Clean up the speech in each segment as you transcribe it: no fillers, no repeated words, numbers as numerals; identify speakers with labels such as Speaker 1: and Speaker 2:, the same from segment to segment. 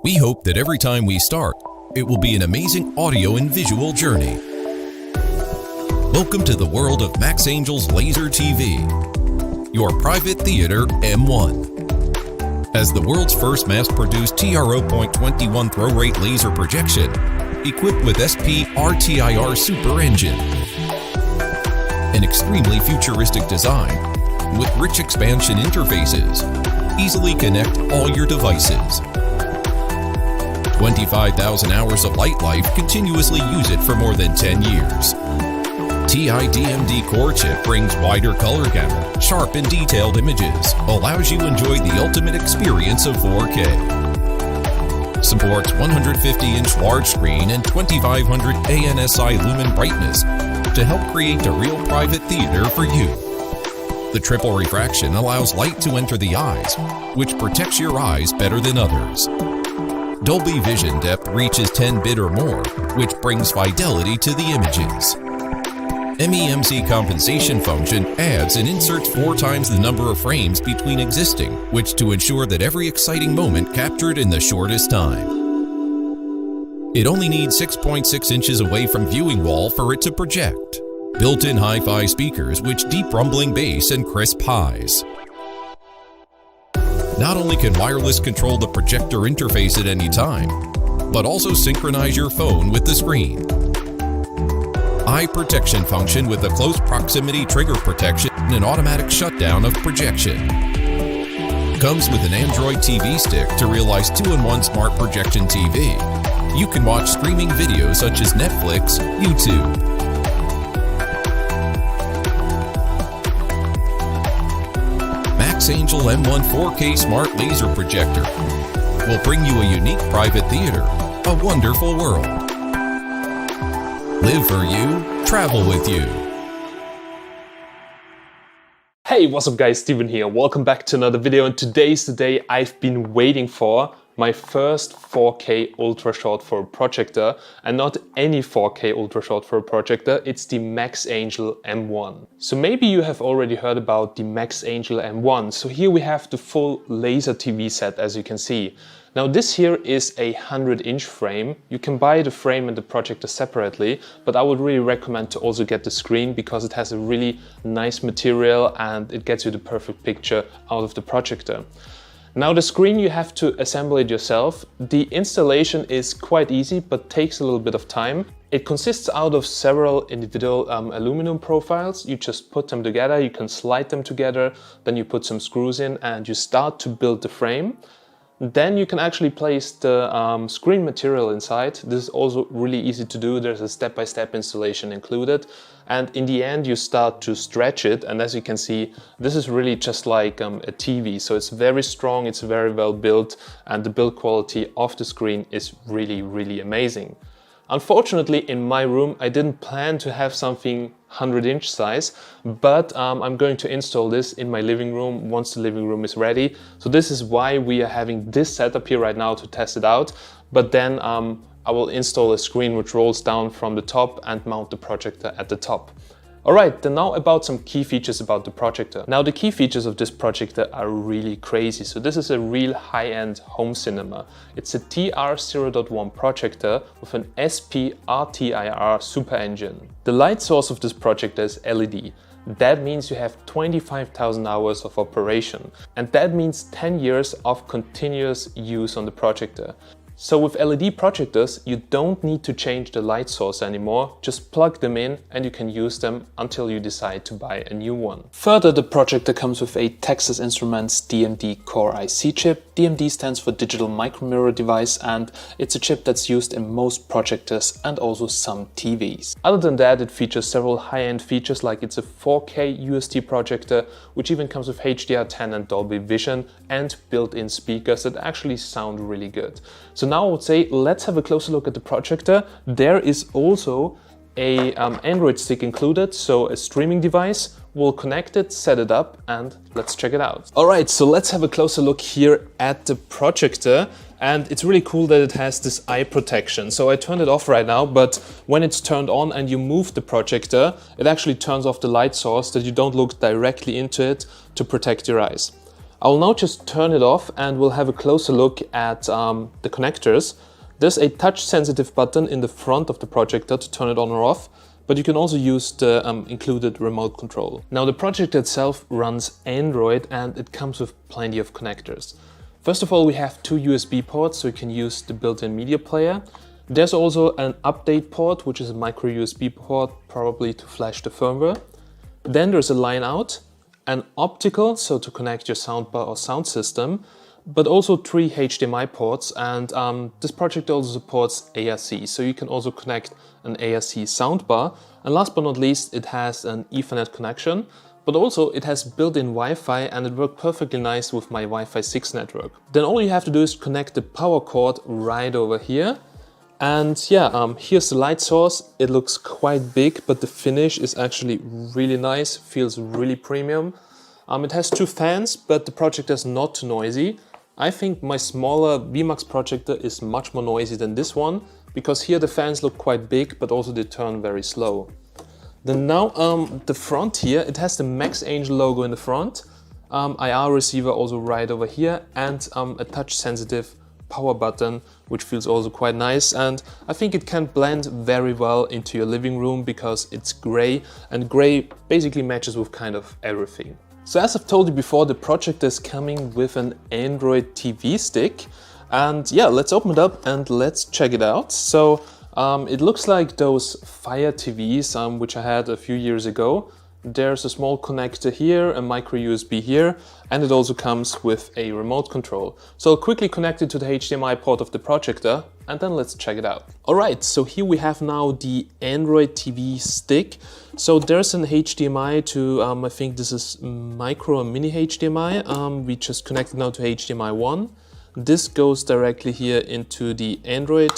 Speaker 1: We hope that every time we start, it will be an amazing audio and visual journey. Welcome to the world of MaxAngel's Laser TV, your private theater M1. As the world's first mass-produced TR0.21 throw rate laser projection, equipped with SP-RTIR super engine. An extremely futuristic design with rich expansion interfaces. Easily connect all your devices. 25,000 hours of light life, continuously use it for more than 10 years. TI-DMD core chip brings wider color gamut, sharp and detailed images, allows you to enjoy the ultimate experience of 4K. Supports 150-inch large screen and 2500 ANSI lumen brightness to help create a real private theater for you. The triple refraction allows light to enter the eyes, which protects your eyes better than others. Dolby Vision depth reaches 10-bit or more, which brings fidelity to the images. MEMC compensation function adds and inserts 4 times the number of frames between existing, which to ensure that every exciting moment captured in the shortest time. It only needs 6.6 inches away from viewing wall for it to project. Built-in hi-fi speakers with deep rumbling bass and crisp highs. Not only can wireless control the projector interface at any time, but also synchronize your phone with the screen. Eye protection function with a close proximity trigger protection and automatic shutdown of projection. Comes with an Android TV stick to realize 2-in-1 smart projection TV. You can watch streaming videos such as Netflix, YouTube. MaxAngel M1 4K Smart Laser Projector will bring you a unique private theater, a wonderful world. Live for you, travel with you.
Speaker 2: Hey, what's up guys, Steven here. Welcome back to another video, and today's the day I've been waiting for. My first 4K ultra short for a projector, and not any 4K ultra short for a projector, it's the MaxAngel M1. So maybe you have already heard about the MaxAngel M1. So here we have the full laser TV set, as you can see. Now this here is a 100-inch frame. You can buy the frame and the projector separately, but I would really recommend to also get the screen because it has a really nice material and it gets you the perfect picture out of the projector. Now the screen, you have to assemble it yourself. The installation is quite easy but takes a little bit of time. It consists out of several individual aluminum profiles. You just put them together, you can slide them together, then you put some screws in and you start to build the frame. Then you can actually place the screen material inside. This is also really easy to do. There's a step-by-step installation included. And in the end, you start to stretch it. And as you can see, this is really just like a TV. So it's very strong, it's very well built, and the build quality of the screen is really, really amazing. Unfortunately, in my room, I didn't plan to have something 100-inch size, but I'm going to install this in my living room once the living room is ready. So this is why we are having this setup here right now to test it out. But then I will install a screen which rolls down from the top and mount the projector at the top. Alright, then now about some key features about the projector. Now the key features of this projector are really crazy. So this is a real high-end home cinema. It's a TR0.1 projector with an SP-RTIR super engine. The light source of this projector is LED. That means you have 25,000 hours of operation. And that means 10 years of continuous use on the projector. So with LED projectors, you don't need to change the light source anymore, just plug them in and you can use them until you decide to buy a new one. Further, the projector comes with a Texas Instruments DMD Core IC chip. DMD stands for Digital Micromirror Device, and it's a chip that's used in most projectors and also some TVs. Other than that, it features several high-end features, like it's a 4K UHD projector, which even comes with HDR10 and Dolby Vision, and built-in speakers that actually sound really good. So now I would say let's have a closer look at the projector. There is also a Android stick included, so a streaming device. We'll connect it, set it up, and let's check it out. Alright, so let's have a closer look here at the projector. And it's really cool that it has this eye protection. So I turned it off right now, but when it's turned on and you move the projector, it actually turns off the light source that you don't look directly into it to protect your eyes. I'll now just turn it off and we'll have a closer look at the connectors. There's a touch sensitive button in the front of the projector to turn it on or off, but you can also use the included remote control. Now the projector itself runs Android and it comes with plenty of connectors. First of all, we have two USB ports, so you can use the built-in media player. There's also an update port, which is a micro USB port, probably to flash the firmware. Then there's a line out, an optical, so to connect your soundbar or sound system, but also 3 HDMI ports, and this projector also supports ARC, so you can also connect an ARC soundbar. And last but not least, it has an Ethernet connection, but also it has built-in Wi-Fi and it worked perfectly nice with my Wi-Fi 6 network. Then all you have to do is connect the power cord right over here. And yeah, here's the light source. It looks quite big, but the finish is actually really nice, feels really premium. It has 2 fans, but the projector is not too noisy. I think my smaller VMAX projector is much more noisy than this one, because here the fans look quite big, but also they turn very slow. Then now the front here, it has the MaxAngel logo in the front, IR receiver also right over here, and a touch sensitive power button, which feels also quite nice, and I think it can blend very well into your living room because it's gray, and gray basically matches with kind of everything. So as I've told you before, the projector is coming with an Android TV stick, and yeah, let's open it up and let's check it out. So it looks like those Fire TVs which I had a few years ago. There's a small connector here, a micro USB here, and it also comes with a remote control. So I'll quickly connect it to the HDMI port of the projector and then let's check it out. Alright, so here we have now the Android TV stick. So there's an HDMI to, I think this is micro and mini HDMI. We just connected now to HDMI 1. This goes directly here into the Android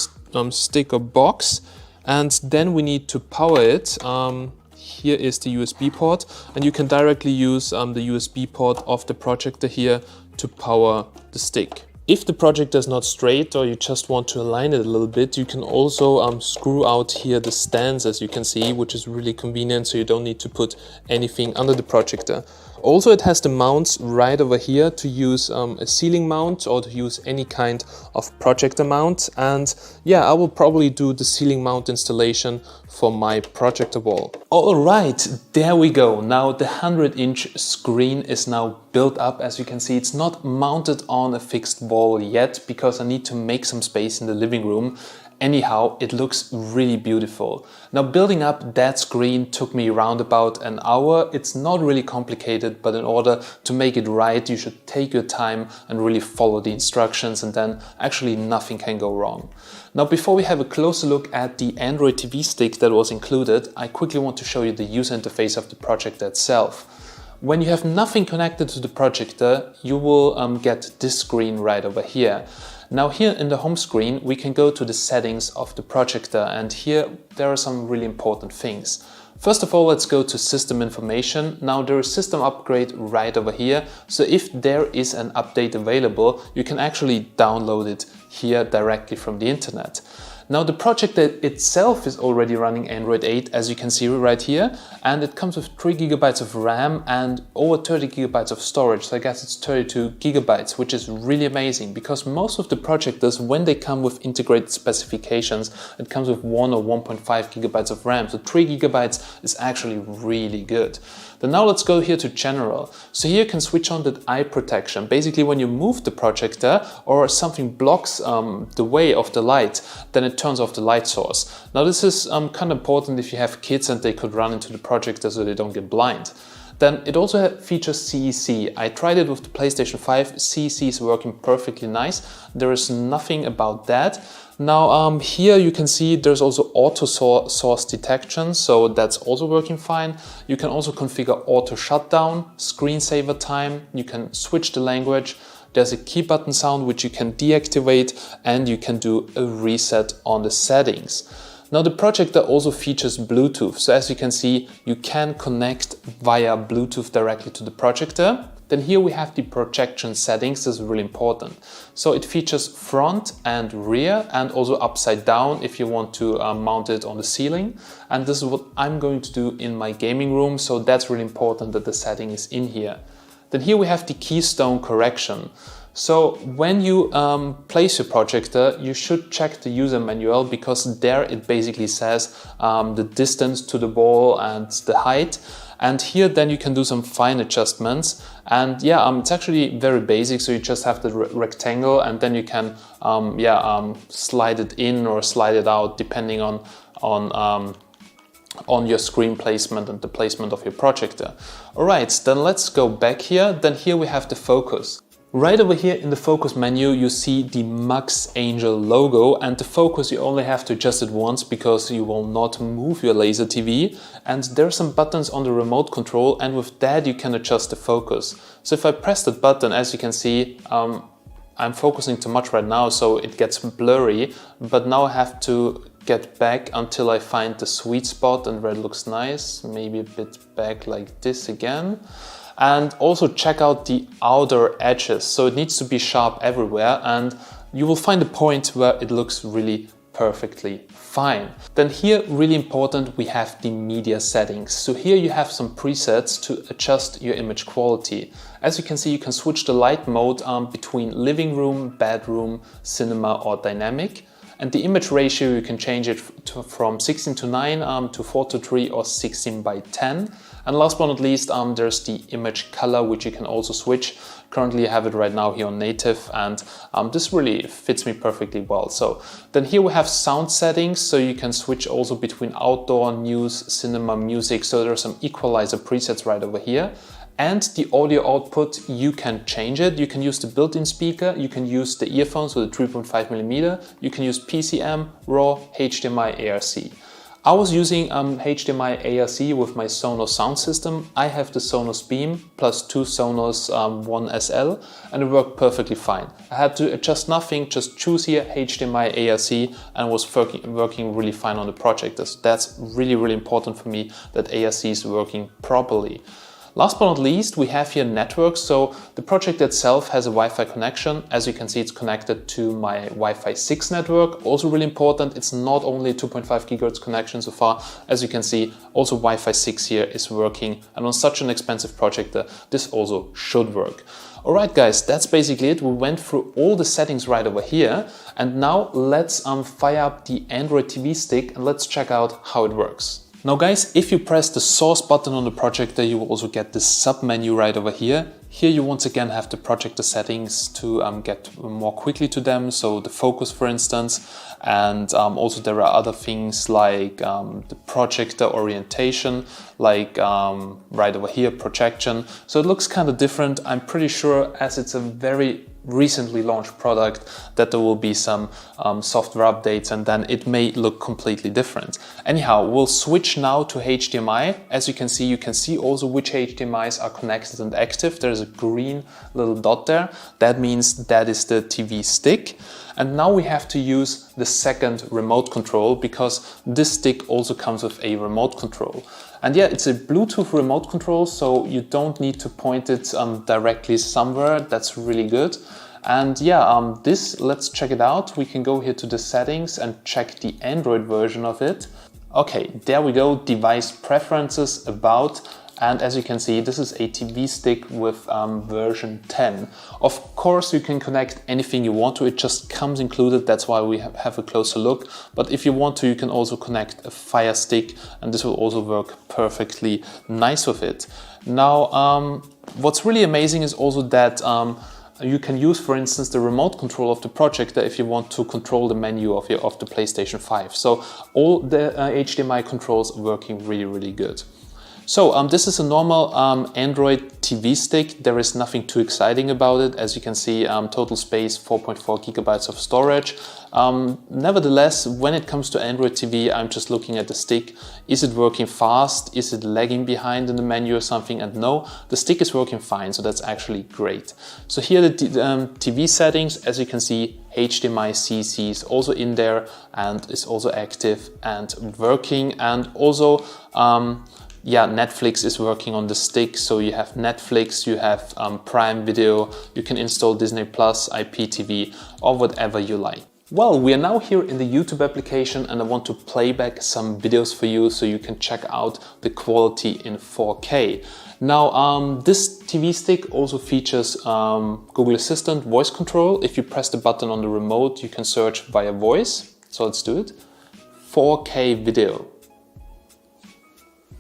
Speaker 2: stick or box, and then we need to power it. Here is the USB port, and you can directly use the USB port of the projector here to power the stick. If the projector is not straight or you just want to align it a little bit, you can also screw out here the stands, as you can see, which is really convenient, so you don't need to put anything under the projector. Also, it has the mounts right over here to use a ceiling mount or to use any kind of projector mount. And yeah, I will probably do the ceiling mount installation for my projector wall. All right, there we go. Now the 100-inch screen is now built up. As you can see, it's not mounted on a fixed wall yet because I need to make some space in the living room. Anyhow, it looks really beautiful. Now, building up that screen took me around about an hour. It's not really complicated, but in order to make it right, you should take your time and really follow the instructions, and then actually nothing can go wrong. Now, before we have a closer look at the Android TV stick that was included, I quickly want to show you the user interface of the projector itself. When you have nothing connected to the projector, you will get this screen right over here. Now here in the home screen, we can go to the settings of the projector, and here there are some really important things. First of all, let's go to system information. Now there is system upgrade right over here. So if there is an update available, you can actually download it here directly from the internet. Now the projector itself is already running Android 8, as you can see right here, and it comes with 3 GB of RAM and over 30 GB of storage. So I guess it's 32 GB, which is really amazing because most of the projectors, when they come with integrated specifications, it comes with 1 or 1.5 GB of RAM. So 3 GB is actually really good. Then now let's go here to general. So here you can switch on the eye protection. Basically, when you move the projector or something blocks the way of the light, then it turns off the light source. Now this is kind of important if you have kids and they could run into the projector so they don't get blind. Then it also features CEC. I tried it with the PlayStation 5. CEC is working perfectly nice. There is nothing about that. Now here you can see there's also auto source detection, so that's also working fine. You can also configure auto shutdown, screensaver time, you can switch the language. There's a key button sound which you can deactivate, and you can do a reset on the settings. Now the projector also features Bluetooth, so as you can see, you can connect via Bluetooth directly to the projector. Then here we have the projection settings. This is really important. So it features front and rear, and also upside down if you want to mount it on the ceiling. And this is what I'm going to do in my gaming room, so that's really important that the setting is in here. Then here we have the keystone correction. So when you place your projector, you should check the user manual, because there it basically says the distance to the wall and the height. And here then you can do some fine adjustments. And yeah, it's actually very basic. So you just have the rectangle, and then you can slide it in or slide it out depending on your screen placement and the placement of your projector. All right, then let's go back here. Then here we have the focus. Right over here in the focus menu, you see the MaxAngel logo, and the focus you only have to adjust it once because you will not move your laser TV. And there are some buttons on the remote control, and with that you can adjust the focus. So if I press that button, as you can see, I'm focusing too much right now, so it gets blurry, but now I have to get back until I find the sweet spot and where it looks nice, maybe a bit back like this again. And also check out the outer edges, so it needs to be sharp everywhere, and you will find a point where it looks really perfectly fine. Then here, really important, we have the media settings. So here you have some presets to adjust your image quality. As you can see, you can switch the light mode between living room, bedroom, cinema or dynamic. And the image ratio, you can change it from 16:9 to 4:3 or 16:10. And last but not least, there's the image color, which you can also switch. Currently I have it right now here on native, and this really fits me perfectly well. So then here we have sound settings, so you can switch also between outdoor, news, cinema, music. So there's some equalizer presets right over here. And the audio output, you can change it. You can use the built-in speaker, you can use the earphones with a 3.5mm, you can use PCM, RAW, HDMI, ARC. I was using HDMI ARC with my Sonos sound system. I have the Sonos Beam plus two Sonos One SL, and it worked perfectly fine. I had to adjust nothing, just choose here HDMI ARC, and was working really fine on the Projector. So that's really, really important for me that ARC is working properly. Last but not least, we have here networks. So the project itself has a Wi-Fi connection. As you can see, it's connected to my Wi-Fi 6 network. Also really important, it's not only a 2.5 GHz connection so far. As you can see, also Wi-Fi 6 here is working. And on such an expensive projector, this also should work. All right, guys, that's basically it. We went through all the settings right over here. And now let's fire up the Android TV stick and let's check out how it works. Now guys, if you press the source button on the projector, you will also get this sub menu right over here. Here you once again have the projector settings to get more quickly to them, so the focus for instance, and also there are other things like the projector orientation, like right over here, projection. So it looks kind of different. I'm pretty sure, as it's a very recently launched product, that there will be some software updates, and then it may look completely different. Anyhow, we'll switch now to HDMI. As you can see also which HDMIs are connected and active. There's a green little dot there. That means that is the TV stick. And now we have to use the second remote control, because this stick also comes with a remote control. And yeah, it's a Bluetooth remote control, so you don't need to point it directly somewhere. That's really good. And yeah, let's check it out. We can go here to the settings and check the Android version of it. Okay, there we go, device preferences, about. And as you can see, this is a TV stick with version 10. Of course, you can connect anything you want to. It just comes included. That's why we have a closer look. But if you want to, you can also connect a Fire Stick, and this will also work perfectly nice with it. Now, what's really amazing is also that you can use, for instance, the remote control of the projector if you want to control the menu of the PlayStation 5. So all the HDMI controls are working really, really good. So this is a normal Android TV stick. There is nothing too exciting about it. As you can see, total space, 4.4 gigabytes of storage. Nevertheless, when it comes to Android TV, I'm just looking at the stick. Is it working fast? Is it lagging behind in the menu or something? And no, the stick is working fine, so that's actually great. So here the TV settings, as you can see, HDMI CC is also in there and is also active and working. And also, yeah, Netflix is working on the stick. So you have Netflix, you have Prime Video, you can install Disney Plus, IPTV, or whatever you like. Well, we are now here in the YouTube application and I want to play back some videos for you so you can check out the quality in 4K. Now, this TV stick also features Google Assistant voice control. If you press the button on the remote, you can search via voice. So let's do it. 4K video.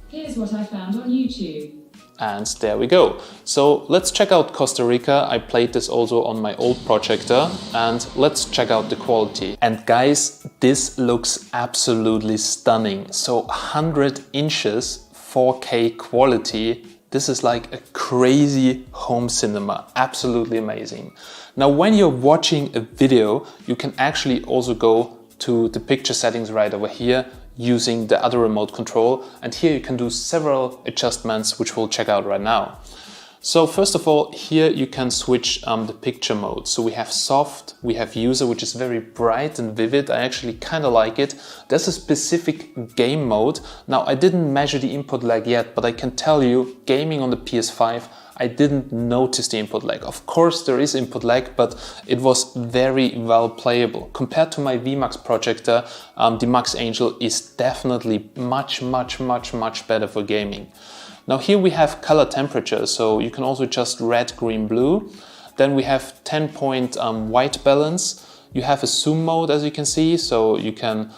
Speaker 3: Here's what I found on YouTube.
Speaker 2: And there we go. So let's check out Costa Rica. I played this also on my old projector and let's check out the quality. And guys, this looks absolutely stunning. So 100 inches 4K quality. This is like a crazy home cinema. Absolutely amazing. Now, when you're watching a video, you can actually also go to the picture settings right over here using the other remote control, and here you can do several adjustments which we'll check out right now. So first of all, here you can switch the picture mode. So we have soft, we have user, which is very bright and vivid. I actually kind of like it. There's a specific game mode. Now, I didn't measure the input lag yet, but I can tell you, gaming on the PS5, I didn't notice the input lag. Of course there is input lag, but it was very well playable. Compared to my VMAX projector, the MaxAngel is definitely much better for gaming. Now here we have color temperature, so you can also adjust red, green, blue. Then we have 10-point white balance. You have a zoom mode, as you can see, so you can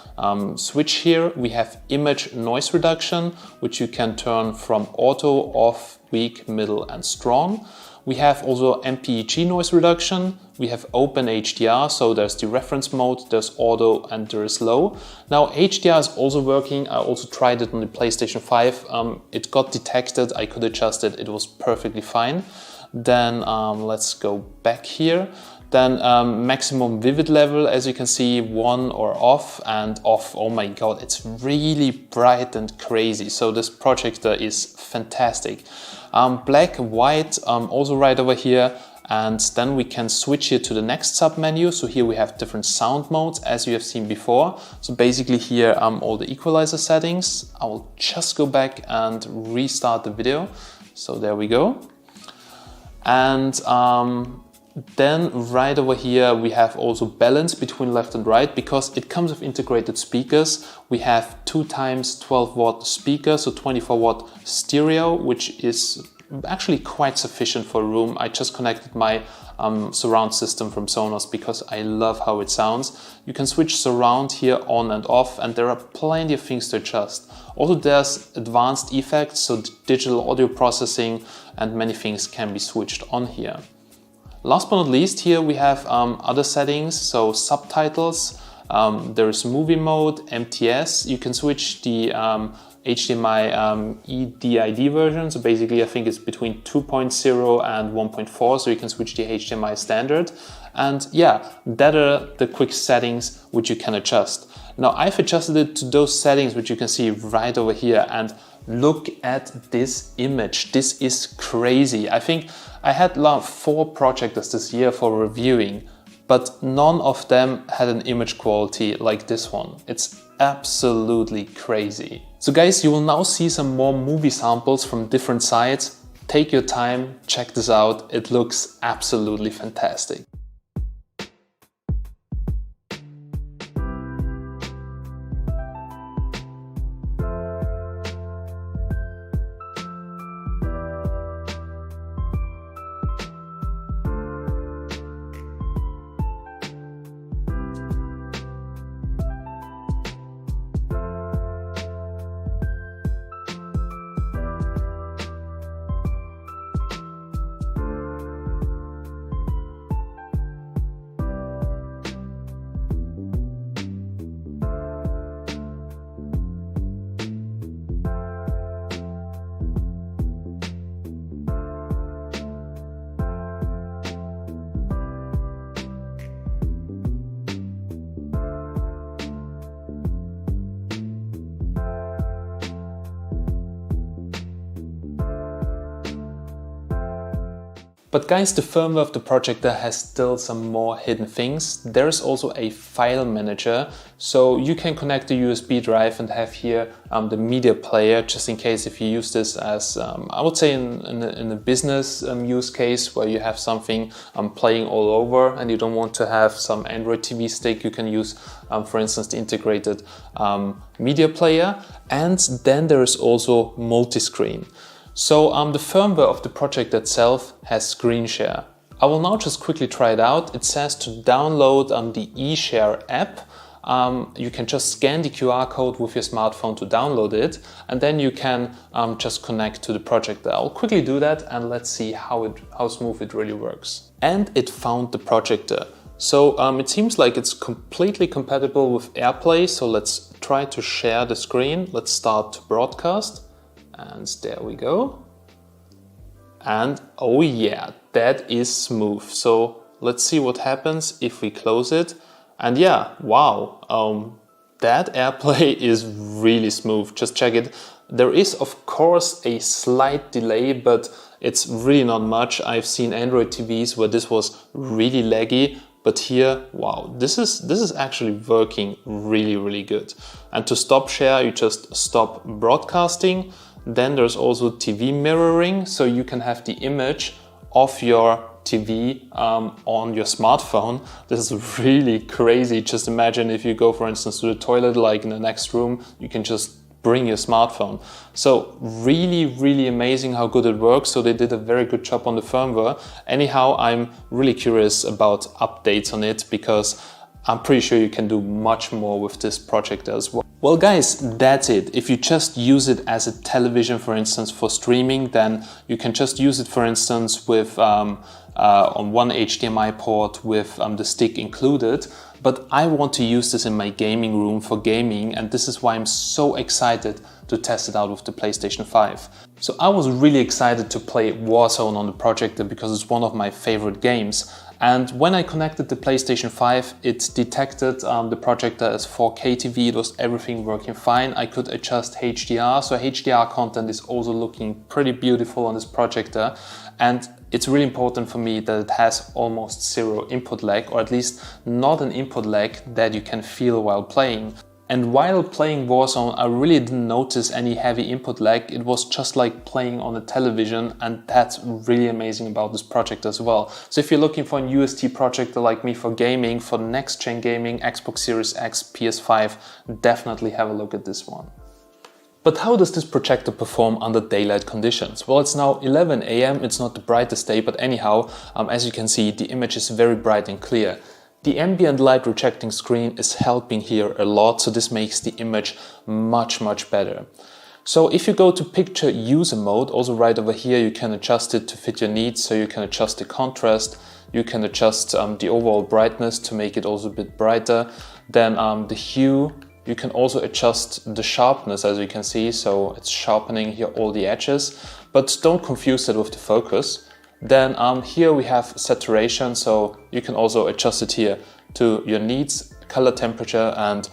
Speaker 2: switch here. We have image noise reduction, which you can turn from auto, off, weak, middle and strong. We have also MPEG noise reduction. We have open HDR, so there's the reference mode, there's auto and there is low. Now HDR is also working. I also tried it on the PlayStation 5. It got detected, I could adjust it, it was perfectly fine. Then let's go back here. Then maximum vivid level, as you can see, 1 or off, and off, oh my god, it's really bright and crazy. So this projector is fantastic. Black, white, also right over here. And then we can switch here to the next sub menu. So here we have different sound modes, as you have seen before. So basically here all the equalizer settings. I will just go back and restart the video. So there we go. And then right over here we have also balance between left and right, because it comes with integrated speakers. We have 2 times 12 watt speaker, so 24 watt stereo, which is actually quite sufficient for a room. I just connected my surround system from Sonos because I love how it sounds. You can switch surround here on and off, and there are plenty of things to adjust. Also there's advanced effects, so digital audio processing, and many things can be switched on here. Last but not least, here we have other settings, so subtitles, there is movie mode, MTS, you can switch the HDMI EDID version, so basically I think it's between 2.0 and 1.4, so you can switch the HDMI standard. And yeah, that are the quick settings which you can adjust. Now I've adjusted it to those settings which you can see right over here, and look at this image. This is crazy. I think I had 4 projectors this year for reviewing, but none of them had an image quality like this one. It's absolutely crazy. So guys, you will now see some more movie samples from different sites. Take your time, check this out. It looks absolutely fantastic. But guys, the firmware of the Projector has still some more hidden things. There is also a file manager, so you can connect the USB drive and have here the media player, just in case if you use this as, I would say in a business use case where you have something playing all over and you don't want to have some Android TV stick, you can use, for instance, the integrated media player. And then there is also multi-screen. So the firmware of the Projector itself has screen share. I will now just quickly try it out. It says to download the eShare app. You can just scan the QR code with your smartphone to download it, and then you can just connect to the Projector. I'll quickly do that and let's see how smooth it really works. And it found the Projector. So it seems like it's completely compatible with AirPlay. So let's try to share the screen. Let's start to broadcast. And there we go. And oh yeah, that is smooth. So let's see what happens if we close it. And yeah, wow, that AirPlay is really smooth. Just check it. There is of course a slight delay, but it's really not much. I've seen Android TVs where this was really laggy, but here, wow, this is actually working really good. And to stop share, you just stop broadcasting. Then there's also TV mirroring, so you can have the image of your TV on your smartphone. This is really crazy. Just imagine if you go, for instance, to the toilet, like in the next room, you can just bring your smartphone. So really amazing how good it works. So they did a very good job on the firmware. Anyhow, I'm really curious about updates on it because I'm pretty sure you can do much more with this Projector as well. Well guys, that's it. If you just use it as a television, for instance, for streaming, then you can just use it, for instance, with on one HDMI port with the stick included. But I want to use this in my gaming room for gaming, and this is why I'm so excited to test it out with the PlayStation 5. So I was really excited to play Warzone on the Projector because it's one of my favorite games. And when I connected the PlayStation 5, it detected the Projector as 4K TV. It was everything working fine. I could adjust HDR, so HDR content is also looking pretty beautiful on this Projector. And it's really important for me that it has almost zero input lag, or at least not an input lag that you can feel while playing. And while playing Warzone, I really didn't notice any heavy input lag. It was just like playing on a television, and that's really amazing about this Projector as well. So if you're looking for a UHD Projector like me for gaming, for next gen gaming, Xbox Series X, PS5, definitely have a look at this one. But how does this Projector perform under daylight conditions? Well, it's now 11 AM, it's not the brightest day, but anyhow, as you can see, the image is very bright and clear. The ambient light rejecting screen is helping here a lot, so this makes the image much better. So if you go to picture user mode, also right over here, you can adjust it to fit your needs. So you can adjust the contrast, you can adjust the overall brightness to make it also a bit brighter. Then the hue, you can also adjust the sharpness, as you can see, so it's sharpening here all the edges, but don't confuse that with the focus. Then here we have saturation, so you can also adjust it here to your needs, color temperature, and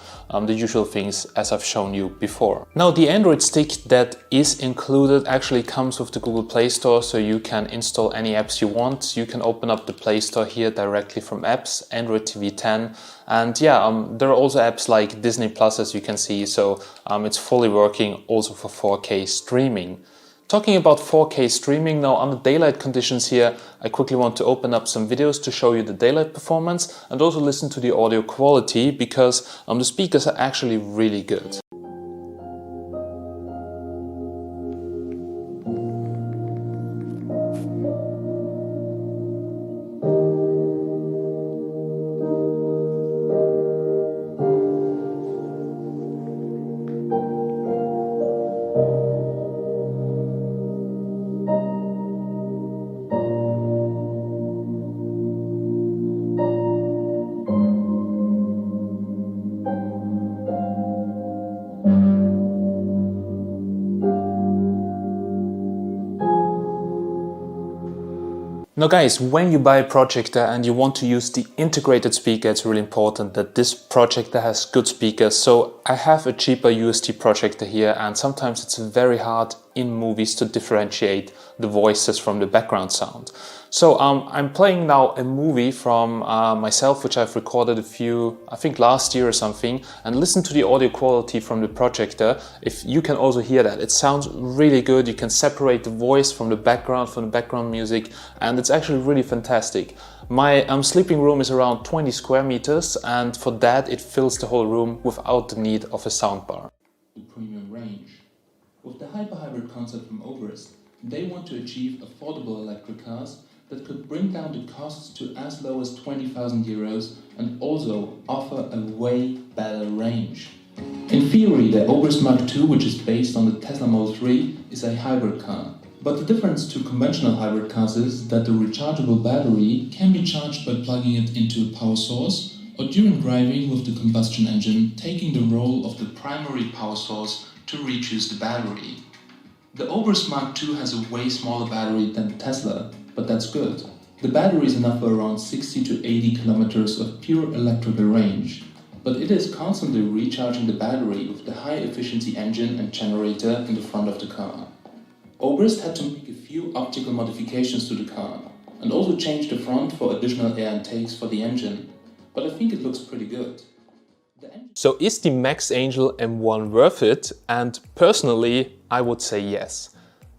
Speaker 2: the usual things as I've shown you before. Now the Android stick that is included actually comes with the Google Play Store, so you can install any apps you want. You can open up the Play Store here directly from apps, Android TV 10, and yeah, there are also apps like Disney Plus, as you can see, so it's fully working also for 4K streaming. Talking about 4K streaming now under daylight conditions here, I quickly want to open up some videos to show you the daylight performance and also listen to the audio quality because the speakers are actually really good. Now guys, when you buy a Projector and you want to use the integrated speaker, it's really important that this Projector has good speakers. So I have a cheaper UHD Projector here, and sometimes it's very hard in movies to differentiate the voices from the background sound. So I'm playing now a movie from myself, which I've recorded I think last year or something, and listen to the audio quality from the projector. If you can also hear that, it sounds really good. You can separate the voice from the background music, and it's actually really fantastic. My sleeping room is around 20 square meters, and for that it fills the whole room without the need of a soundbar.
Speaker 4: The premium range. With the hyper-hybrid concept from Obrist, they want to achieve affordable electric cars that could bring down the costs to as low as 20,000 euros and also offer a way better range. In theory, the Obrist Mark II, which is based on the Tesla Model 3, is a hybrid car. But the difference to conventional hybrid cars is that the rechargeable battery can be charged by plugging it into a power source or during driving with the combustion engine taking the role of the primary power source to reduce the battery. The Obrist Mark II has a way smaller battery than the Tesla, but that's good. The battery is enough for around 60 to 80 kilometers of pure electrical range, but it is constantly recharging the battery with the high-efficiency engine and generator in the front of the car. Obrist had to make a few optical modifications to the car, and also change the front for additional air intakes for the engine, but I think it looks pretty good.
Speaker 2: So is the MaxAngel M1 worth it? And personally, I would say yes.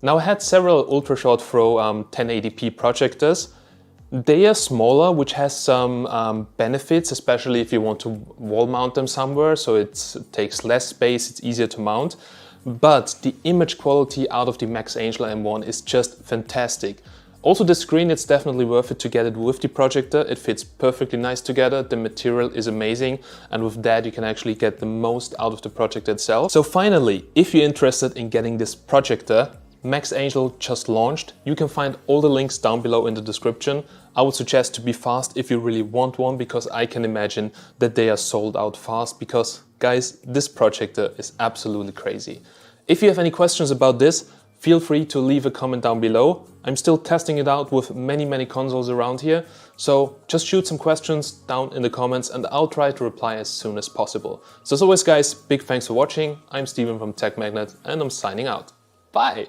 Speaker 2: Now, I had several ultra-short throw 1080p projectors. They are smaller, which has some benefits, especially if you want to wall mount them somewhere, so it takes less space, it's easier to mount. But the image quality out of the MaxAngel M1 is just fantastic. Also, the screen, it's definitely worth it to get it with the projector. It fits perfectly nice together, the material is amazing, and with that you can actually get the most out of the projector itself. So finally, if you're interested in getting this projector, MaxAngel just launched. You can find all the links down below in the description. I would suggest to be fast if you really want one, because I can imagine that they are sold out fast, because guys, this projector is absolutely crazy. If you have any questions about this, feel free to leave a comment down below. I'm still testing it out with many consoles around here, so just shoot some questions down in the comments and I'll try to reply as soon as possible. So as always guys, big thanks for watching. I'm Steven from Tech Magnet and I'm signing out. Bye!